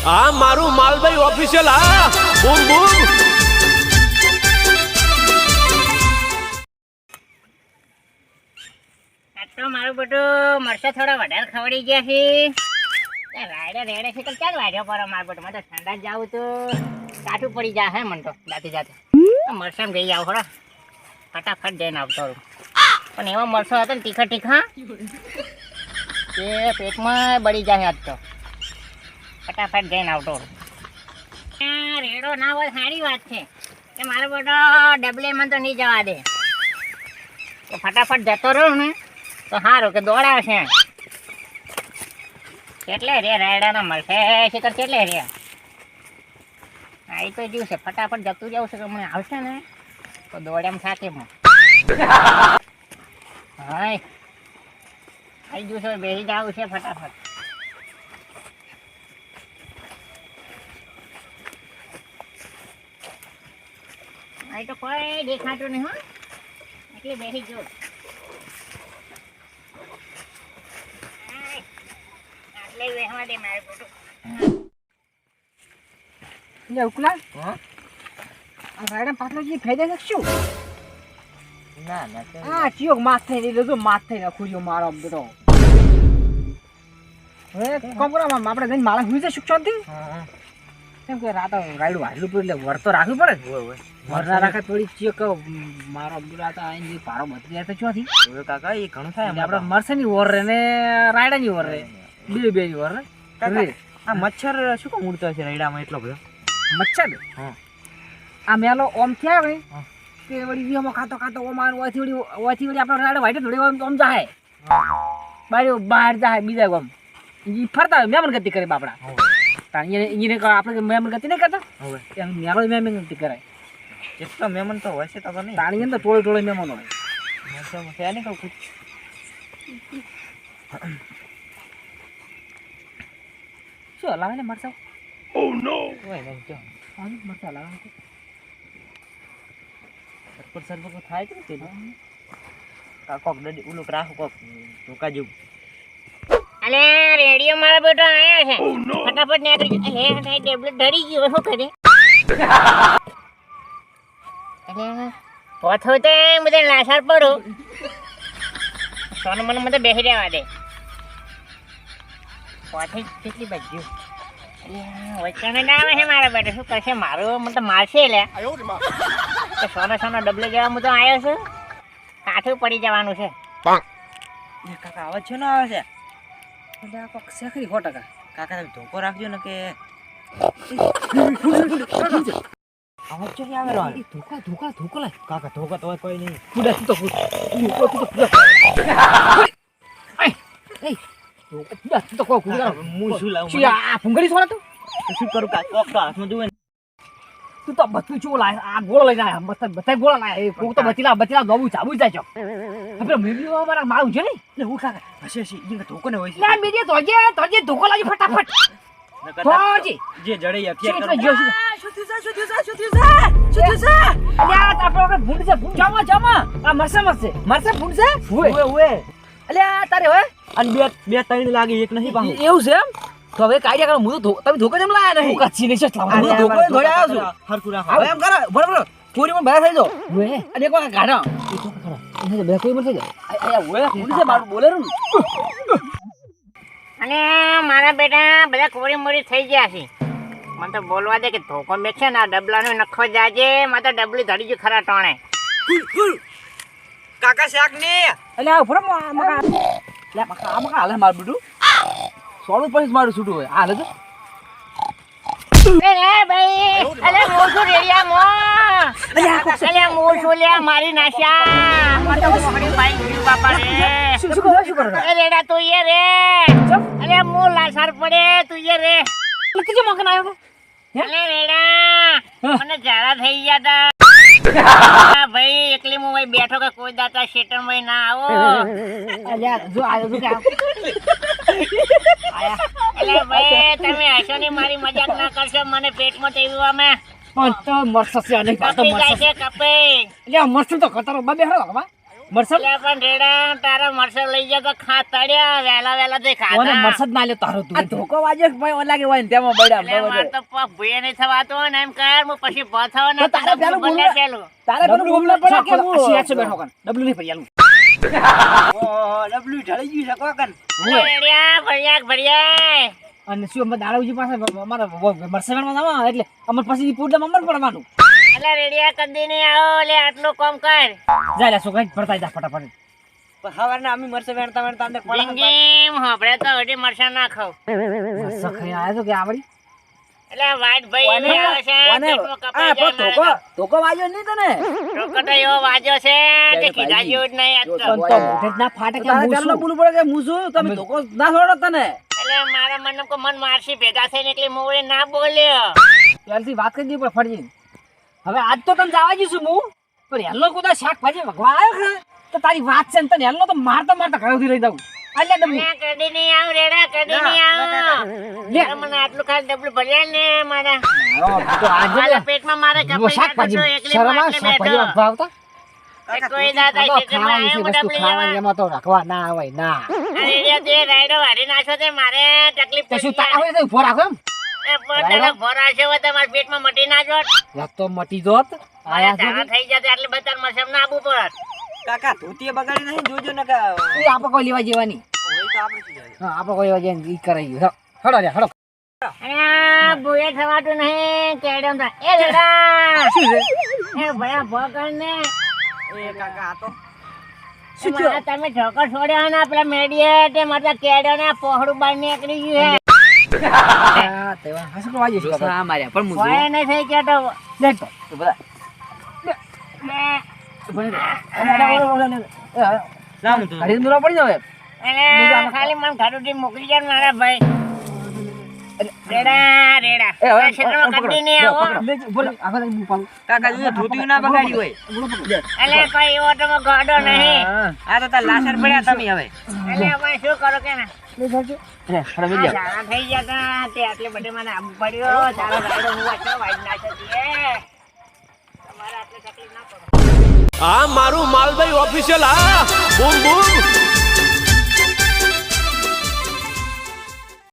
હા મારું માલભાઈ ઓફિશિયલ હા બૂમ બૂમ તો મારું બધું મરચા થોડા વધારે ખવડી ગયા છે રાયડા રેડે છે તો ક્યાં વાઢ્યો પર મારું બધું મને ઠંડા જાવું તો કાઠું પડી જાય હે મને તો જાતે જાતે મરચાં ગઈ આવું થોડા ફટાફટ જઈને આવતો રહું પણ એવો મરચો હતો ને તીખા તીખા એ પેટમાં બળી જાય આજ તો ફટાફટ જઈને આવતો રહું રેડો ના હોય સારી વાત છે કે મારો બધો ડબલેમાં તો નહીં જવા દે તો ફટાફટ જતો રહું ને તો સારું કે દોડાવશે કેટલે રે રાયડાના મળશે શિખર કેટલે રે આવી તો જીવ છે ફટાફટ જતું જવું છે કે મને આવશે ને તો દોડ્યામ સાથે હાય આવી ગયું છે બેસી જવું છે ફટાફટ અહીં તો કોઈ દેખાતું નહીં હો એટલે બેસી ગયો આપડે માળા હુઈ જાય સુખ શાંતિ કેમ કે રાત રાયડું વાયલું પડે એટલે વર તો રાખવું પડે વર ના રાખે થોડી ચીક મારો અબ્દુલ્લા તો આઈને પારો બદલી તો ચોથી કાકા એ ઘણું થાય આપડે મરસાની વર રે ને રાયડા ની વર રે બે ની વર રે આ મચ્છર શું કામ ઉડતો છે રાયડામાં એટલો બધો મચ્છર આ મેલો ઓમ થયા ને કે વળી વિયોમાં ખાતો ઓમ આન ઓથી વળી આપણે રાયડા વાઈટ થોડી ઓમ જાય બહાર જાય બીજા ગમ ઈ ફરતા હોય મેમન ગતિ કરે બાપડા આપણે મહેમાન ગતિ નહીં કરતા મેળો મહેમાન ગતિ કરાય એટલો મહેમાન તો હોય છે તો નહીં તાણી અંદર ટોળે મહેમાન હોય શું લાવે ને મરસા મરસા લાવે થાય છે કોક ઓલું રાખો કોક ધોકા જેવું અલે રેડિયો મારા બેટો આયા છે ફટાફટ નીકળી લે ટેબ્લેટ ડરી ગયો શું કરે અલે પોથો તે મને લાસાર પડો સોન મને બેસી રહેવા દે પોથે કેટલી બજ્યું અલે વચ્ચે ના આવે છે મારા બેટો શું કરશે મારો મને તો મારશે લે સોનો ડબલે જવા હું તો આવ્યો છું કાઠું પડી જવાનું છે કાકા આવાજ છે ને આવે છે શેખરી 100% કાકા તમે ધોકો રાખજો ને કે આવાજ છે આવેલો ધોકો લે કાકા ધોકા તો કોઈ નહીં કુડા તું તો કુડા હું શું લાવું આ ફુંગળી છોડા તું શું કરું કાકા કોક તો હાથમાં જોવે તું તો બધું ચો લાય આ ગોળો લઈને આયા બધા ગોળા લાય એ કોક તો બચીલા દોબું ચાબુ જાય છો આપણે મીડિયો મારા મારું છે ને એટલે હું કાકા હશે એ ધોકો ને હોય છે લે મીડિયો તોજે ધોકો લાજી ફટાફટ તોજે જે જડે અત્યારે શું થયું અલ્યા આપણે ભૂંડ છે જામા આ મરસે ભૂંડ છે ઓએ અલ્યા તારે હોય અને બે ત્રણ લાગે એક નહીં પાહું એવું છે એમ તો હવે કાયદા કરો હું તો તમે ધોકો જેમ લાયા નહીં ધોકા ચીને છે હું ધોકો ઘોડે આવ્યો છું હરકુ રાખો હવે એમ કરો બરાબર ચોરી માં બહાર થઈ જાઓ ઓએ અને કોઈ ગાડા એ તો ખરા એને બે કોઈ મત થઈ જાય અલ્યા ઓએ પોલીસે મારું બોલે રૂ અને મારા બેટા બધા કોરી મોરી થઈ ગયા છે મને તો બોલવા દે કે ધોકો મેં છે ને આ ડબલાનો નખો જાજે મારે તો ડબલી ધડી ગયું ખરા ટોણે કાકા શાક ને અલ્યા ફરમ મકા લે મકા હાલે માર બધું સોળું પછી મારું છૂટું હોય હાલે તો એ ભાઈ અલે મોસુ રેડિયા મો અલે મોસુ લે મારી નાશ્યા મને તો મોડી ભાઈ ગયું બાપા રે શું કરો એ રેડા તું એ રે અલે મો લાસાર પડે તું એ રે કિજે મકન આવ્યો અલે રેડા મને ઝાડા થઈ ગયા તા ભાઈ એકલી હું ભાઈ બેઠો કે કોઈ દાતા શેટર માં ના આવો અલ્યા જો આયો જો કે અલે ભાઈ તમે હશો ને મારી મજાક ના કરશો મને પેટમાં તેવું અમે પણ તો મરસ છે અને કપી જાય છે કપી અલ્યા મરસ તો કતારો બા બેહરો બાબા મરસદ એટલે પણ રેડા તારા મરસા લઈ ગયા તો ખાતડ્યા વેલા તે ઓને ખાધા મરસદ ના લ્યો તારો તું આ ધોકો વાજ્યો કે ભાઈ ઓલા કે હોય ને તેમાં બડ્યા એટલે માર તો પગ ભૂયે નહીં થવાતો ને એમ કર હું પછી પથાવ ને તો તારે પેલું બોલવા- પેલું તારે પેલું બોલવું પડે કે હું અસી એકસો બેઠો કન ડબલું નહીં પડી આલું ડબલ્યુ ઢળી ગયું છે કોકન રેડિયા ભર્યા અને શું અમે દાડાજી પાસે અમારા મરસેવાડમાં જવા એટલે અમાર પછી પૂડમ અમર પડવાનું એટલે રેડિયા કદી નહીં આવો લે આટલું કામ કર જાય લે છોકરા ભરતા જા ફટાફટ પણ હવારના અમે મરસે વેણતા વેણતા અંદર પડે જિંદગી હોભળે તો હજી મરસા ના ખાવ મરસા ખાઈને આયો તો કે આવડી એટલે વાઈટ ભાઈ ઓને એવી આવે છે ઓને પેટમાં કપાઈ આ જાય ધોકો મારે ધોકો વાજ્યો નહીં તને તો. રોકટો એવો વાજ્યો છે કે કીધા જેવું જ નહીં આજ તો. પણ તો મોઢે જ ના ફાટે કે હું શું બોલવું પડે કે હું શું તમે ધોકો ના છોડો તને એટલે મારા મન કો મન મારસી ભેગા થઈને એટલે મોડે ના બોલ્યો ત્યારથી વાત કરી દી પણ ફરજી હવે આજ તો તને જવા જઈશું હું પણ હેલો કુદા શાકભાજી ભગવા આવ્યો છે તો તારી વાત છે ને તને હેલો તો મારતા ઘરેથી રહી દઉં અલ્યા ડબલું અલ્યા કદી નહીં આવ રેડા કદી નહીં આવ લે. અરે મને આટલું ખાલી ડબલું ભર્યા ને મારા મારો તો આજે મારા પેટમાં મારે કપાઈ શાકભાજી જતો એકલી શરમ આવે માટલે શાકભાજી બેઠો. ભાવતા એ કોઈ દાદા આ તો ખેતરમાં ખાવાની આયા છે હું વસ્તુ ડબલી ખાવાની લેવા. એમાં તો રાખવા ના આવે ના અરે રે તે રાયડો વાળી નાખ્યો તે મારે તકલીફ તે શું પડી તાવ હોય તો ઉભો રાખો એમ એ પણ તારા ભરા છે હોય તમારા પેટમાં મટી ના જોત યાર તો મટી જોત મારા આયા ધાણા છે થઈ જતા એટલે બધા મસમ ના આબુ પર કાકા ધોતીએ બગાડી નહીં જોજો ને કે એ આપણે કોઈ લેવા જેવાની હોય તો આપણે શું જાય હા આપણે કોઈ લેવા જેવાની ઈ કરાઈ ગયું હડો રે હડો અરે બોયે થવાતું નહીં કેડમ તા એ રેડા શું છે એ ભયા ભગન ને એ કાકા આ તો શું એમાં થયું? તમે ઠોકર છોડ્યા ને આપડા મેડીએ તે મારા કેડો ને પહોળું બહાર નીકળી ગયું આ તેવા હસુ કો વાજી છે આ માર્યા પણ હે કોઈ નહીં થઈ ગયો તો દેખ તો બધા જામ તો હરી દુરા પડી જાવ એટલે ખાલી મને ઘાડુથી મોકલી જાય મારા ભાઈ રેડા રેડા એ હવે આ ક્ષેત્રમાં કદી નહીં આવો કાકા જો ધોતીયું ના બગાડી હોય એટલે કોઈ એવો તો ગાડો નહીં આ તો તાર લાસર પડ્યા તમે હવે એટલે હવે શું કરો કે ના આ ઝાડા થઈ ગયા તા તે આટલે બધે મને આબુ પડ્યો તારો ગાડો હું વાંચો વાઈટ નાખ્યો છે તમારે આટલે તકલીફ ના પડે આ મારું માલભાઈ ઓફિશિયલ હા બૂમ બૂમ